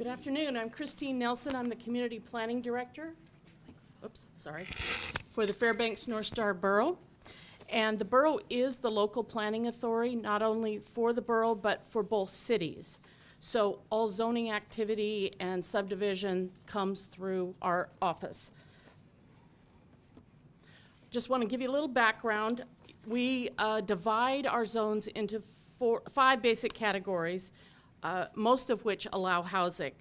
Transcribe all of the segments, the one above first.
Good afternoon. I'm Christine Nelson. I'm the Community Planning Director, for the Fairbanks North Star Borough. And the borough is the local planning authority, not only for the borough, but for both cities. So all zoning activity and subdivision comes through our office. Just want to give you a little background. We divide our zones into five basic categories, most of which allow housing.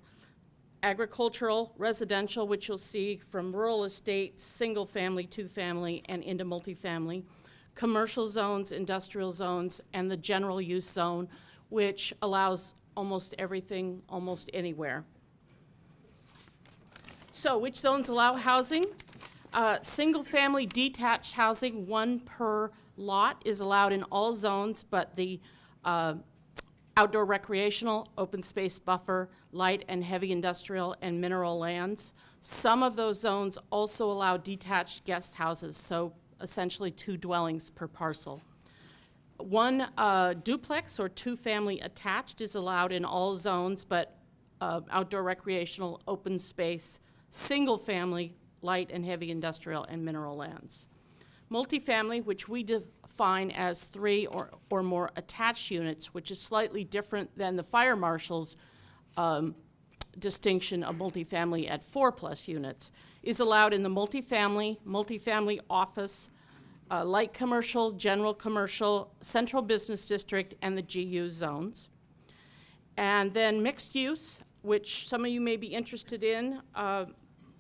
Agricultural, residential, which you'll see from rural estates, single family, two family, and into multifamily. Commercial zones, industrial zones, and the general use zone, which allows almost everything, almost anywhere. So which zones allow housing? Single family detached housing, one per lot, is allowed in all zones, but the outdoor recreational, open space buffer, light and heavy industrial, and mineral lands. Some of those zones also allow detached guest houses, so essentially 2 dwellings per parcel. One duplex or 2-family attached is allowed in all zones, but outdoor recreational, open space, single family, light and heavy industrial, and mineral lands. Multifamily, which we define as 3 or more attached units, which is slightly different than the fire marshal's distinction of multifamily at 4+ units, is allowed in the multifamily office, light commercial, general commercial, central business district, and the GU zones. And then mixed use, which some of you may be interested in,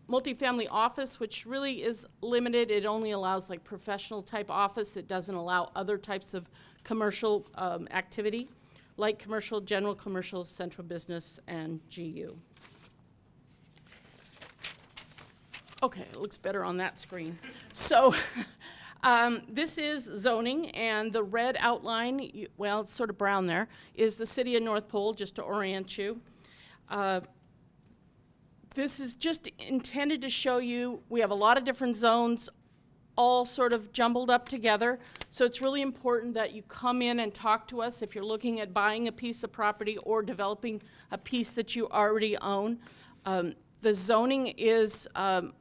multifamily office, which really is limited. It only allows like professional type office. It doesn't allow other types of commercial activity. Light commercial, general commercial, central business, and GU. Okay, it looks better on that screen. So this is zoning, and the red outline, well, it's sort of brown there, is the city of North Pole, just to orient you. This is just intended to show you we have a lot of different zones all sort of jumbled up together. So it's really important that you come in and talk to us if you're looking at buying a piece of property or developing a piece that you already own. The zoning is the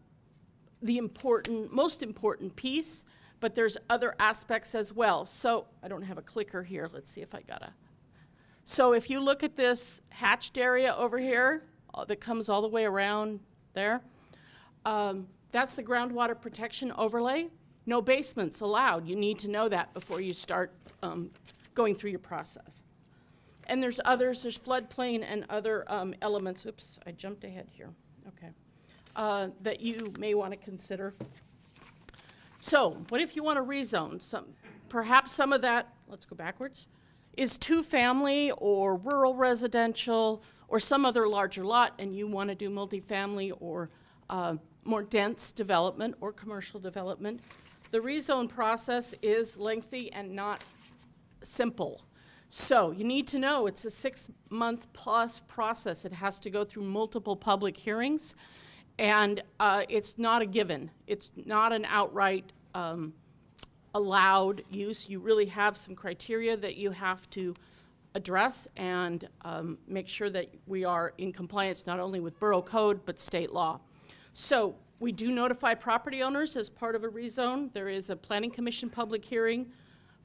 most important piece, but there's other aspects as well. So I don't have a clicker here. Let's see if I got a. So if you look at this hatched area over here, that comes all the way around there. That's the groundwater protection overlay. No basements allowed. You need to know that before you start going through your process. And there's others, there's floodplain and other elements, oops, I jumped ahead here, okay, that you may want to consider. So what if you want to rezone? Perhaps some of that, let's go backwards, is 2-family or rural residential or some other larger lot, and you want to do multifamily or more dense development or commercial development. The rezone process is lengthy and not simple. So you need to know it's a 6-month plus process. It has to go through multiple public hearings, and it's not a given. It's not an outright allowed use. You really have some criteria that you have to address and make sure that we are in compliance not only with borough code but state law. So we do notify property owners as part of a rezone. There is a planning commission public hearing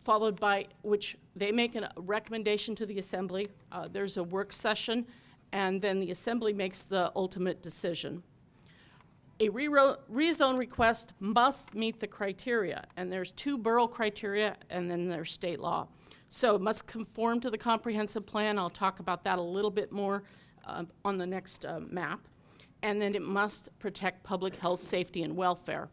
followed by which they make a recommendation to the assembly. There's a work session, and then the assembly makes the ultimate decision. A rezone request must meet the criteria, and there's 2 borough criteria and then there's state law. So it must conform to the comprehensive plan. I'll talk about that a little bit more on the next map. And then it must protect public health, safety, and welfare.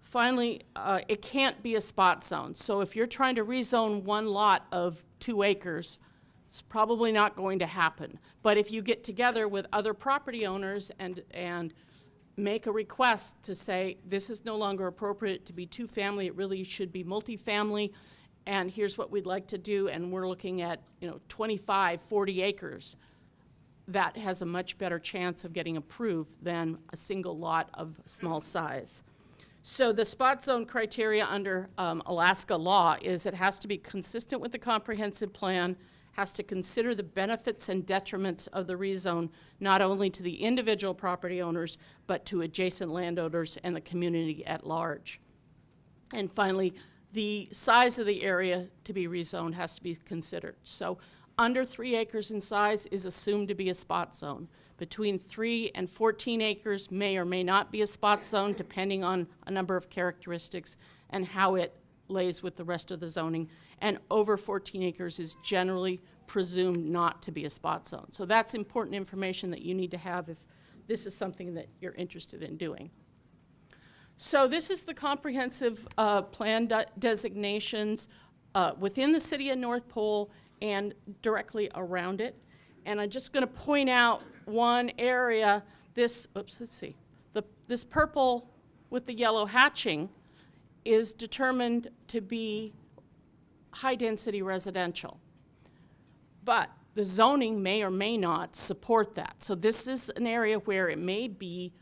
Finally, it can't be a spot zone. So if you're trying to rezone one lot of 2 acres, it's probably not going to happen. But if you get together with other property owners and make a request to say, this is no longer appropriate to be 2-family, it really should be multifamily, and here's what we'd like to do, and we're looking at 25, 40 acres, that has a much better chance of getting approved than a single lot of small size. So the spot zone criteria under Alaska law is it has to be consistent with the comprehensive plan, has to consider the benefits and detriments of the rezone, not only to the individual property owners, but to adjacent landowners and the community at large. And finally, the size of the area to be rezoned has to be considered. So under 3 acres in size is assumed to be a spot zone. Between 3 and 14 acres may or may not be a spot zone, depending on a number of characteristics and how it lays with the rest of the zoning. And over 14 acres is generally presumed not to be a spot zone. So that's important information that you need to have if this is something that you're interested in doing. So this is the comprehensive plan designations within the city of North Pole and directly around it. And I'm just going to point out one area. This purple with the yellow hatching is determined to be high-density residential. But the zoning may or may not support that. So this is an area where it may be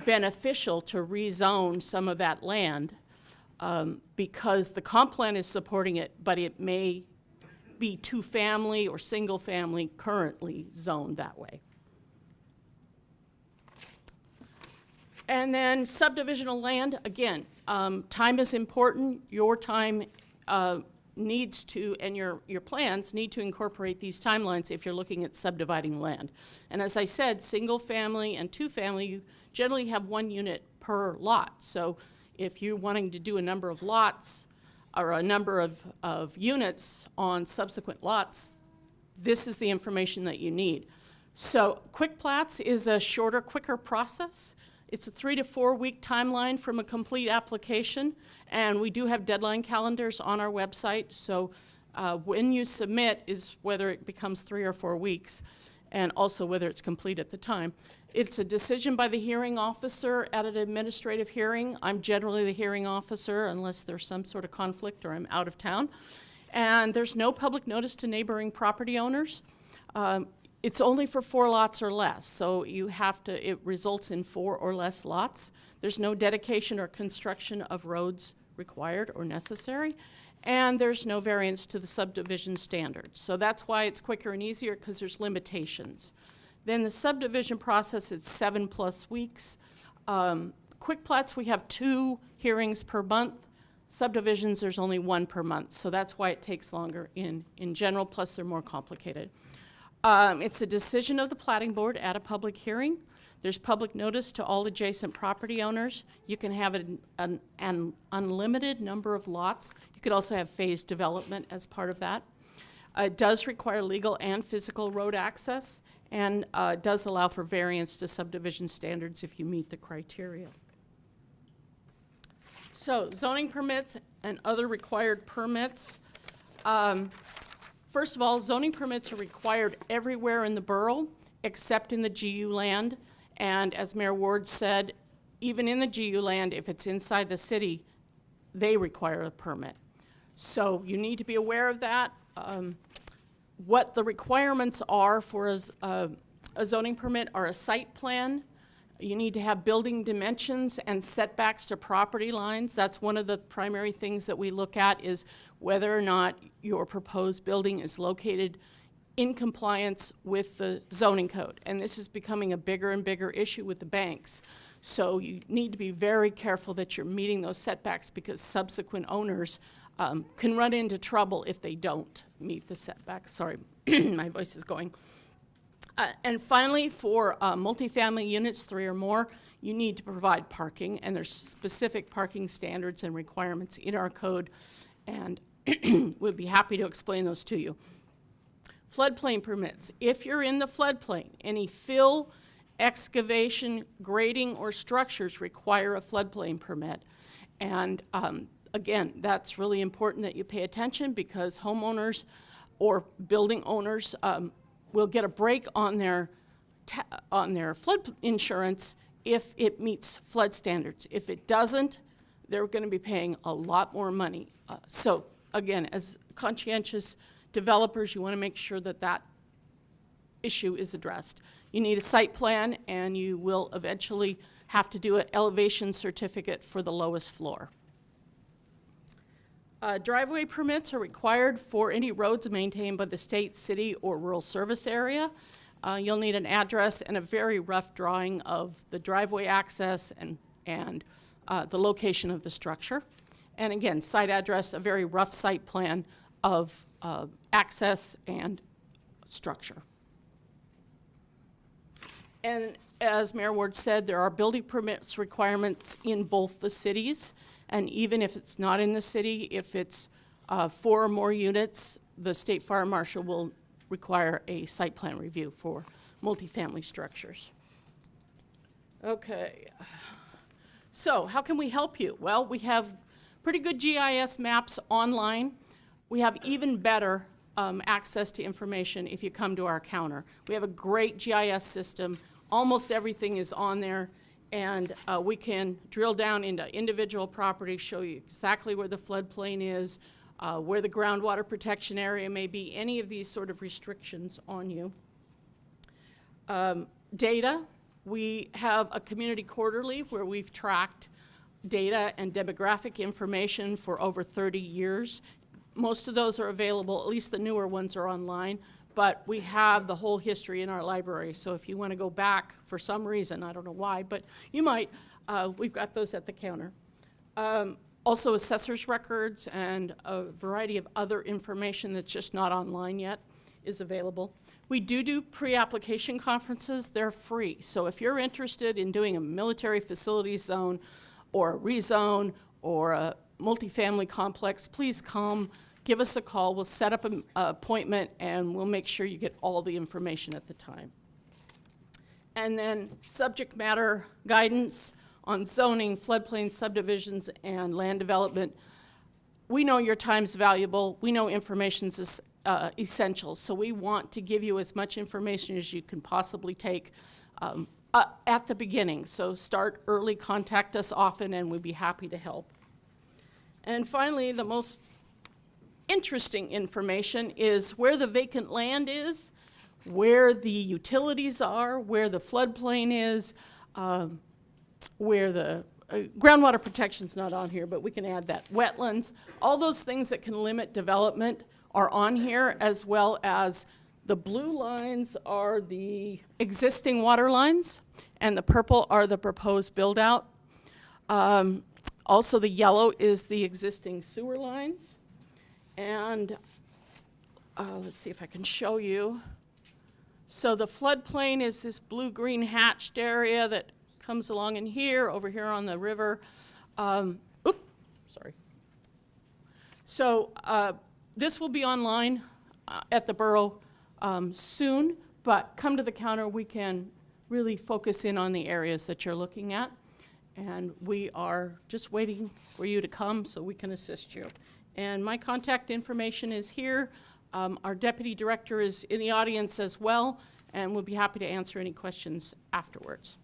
beneficial to rezone some of that land because the comp plan is supporting it, but it may be 2-family or single-family currently zoned that way. And then subdivisional land, again, time is important. Your time needs to, and your plans need to incorporate these timelines if you're looking at subdividing land. And as I said, single family and 2-family, you generally have 1 unit per lot. So if you're wanting to do a number of lots or a number of units on subsequent lots, this is the information that you need. So quick plats is a shorter, quicker process. It's a 3 to 4 week timeline from a complete application, and we do have deadline calendars on our website. So when you submit is whether it becomes 3 or 4 weeks, and also whether it's complete at the time. It's a decision by the hearing officer at an administrative hearing. I'm generally the hearing officer unless there's some sort of conflict or I'm out of town. And there's no public notice to neighboring property owners. It's only for 4 lots or less, so you have to, it results in 4 or less lots. There's no dedication or construction of roads required or necessary, and there's no variance to the subdivision standards. So that's why it's quicker and easier, because there's limitations. Then the subdivision process is 7+ weeks. Quick plats, we have 2 hearings per month. Subdivisions, there's only 1 per month, so that's why it takes longer in general, plus they're more complicated. It's a decision of the planning board at a public hearing. There's public notice to all adjacent property owners. You can have an unlimited number of lots. You could also have phased development as part of that. It does require legal and physical road access, and does allow for variance to subdivision standards if you meet the criteria. So zoning permits and other required permits. First of all, zoning permits are required everywhere in the borough except in the GU land. And as Mayor Ward said, even in the GU land, if it's inside the city, they require a permit. So you need to be aware of that. What the requirements are for a zoning permit are a site plan. You need to have building dimensions and setbacks to property lines. That's one of the primary things that we look at, is whether or not your proposed building is located in compliance with the zoning code. And this is becoming a bigger and bigger issue with the banks. So you need to be very careful that you're meeting those setbacks, because subsequent owners can run into trouble if they don't meet the setbacks. Sorry, my voice is going. And finally, for multifamily units, 3 or more, you need to provide parking, and there's specific parking standards and requirements in our code, and we'd be happy to explain those to you. Floodplain permits. If you're in the floodplain, any fill, excavation, grading, or structures require a floodplain permit. And again, that's really important that you pay attention, because homeowners or building owners will get a break on their flood insurance if it meets flood standards. If it doesn't, they're going to be paying a lot more money. So again, as conscientious developers, you want to make sure that that issue is addressed. You need a site plan, and you will eventually have to do an elevation certificate for the lowest floor. Driveway permits are required for any roads maintained by the state, city, or rural service area. You'll need an address and a very rough drawing of the driveway access and the location of the structure. And again, site address, a very rough site plan of access and structure. And as Mayor Ward said, there are building permits requirements in both the cities. And even if it's not in the city, if it's 4 or more units, the State Fire Marshal will require a site plan review for multifamily structures. Okay. So how can we help you? Well, we have pretty good GIS maps online. We have even better access to information if you come to our counter. We have a great GIS system. Almost everything is on there, and we can drill down into individual properties, show you exactly where the floodplain is, where the groundwater protection area may be, any of these sort of restrictions on you. Data, we have a community quarterly where we've tracked data and demographic information for over 30 years. Most of those are available, at least the newer ones are online, but we have the whole history in our library. So if you want to go back for some reason, I don't know why, but you might, we've got those at the counter. Also assessor's records and a variety of other information that's just not online yet is available. We do pre-application conferences. They're free. So if you're interested in doing a military facilities zone or a rezone or a multifamily complex, please come, give us a call. We'll set up an appointment and we'll make sure you get all the information at the time. And then subject matter guidance on zoning, floodplain subdivisions, and land development. We know your time's valuable. We know information's essential, so we want to give you as much information as you can possibly take at the beginning. So start early, contact us often, and we'd be happy to help. And finally, the most interesting information is where the vacant land is, where the utilities are, where the floodplain is, where the groundwater protection's not on here, but we can add that. Wetlands, all those things that can limit development are on here, as well as the blue lines are the existing water lines, and the purple are the proposed build-out. Also, the yellow is the existing sewer lines. And let's see if I can show you. So the floodplain is this blue-green hatched area that comes along in here, over here on the river. Sorry. So this will be online at the borough soon, but come to the counter. We can really focus in on the areas that you're looking at. And we are just waiting for you to come so we can assist you. And my contact information is here. Our deputy director is in the audience as well, and we'll be happy to answer any questions afterwards.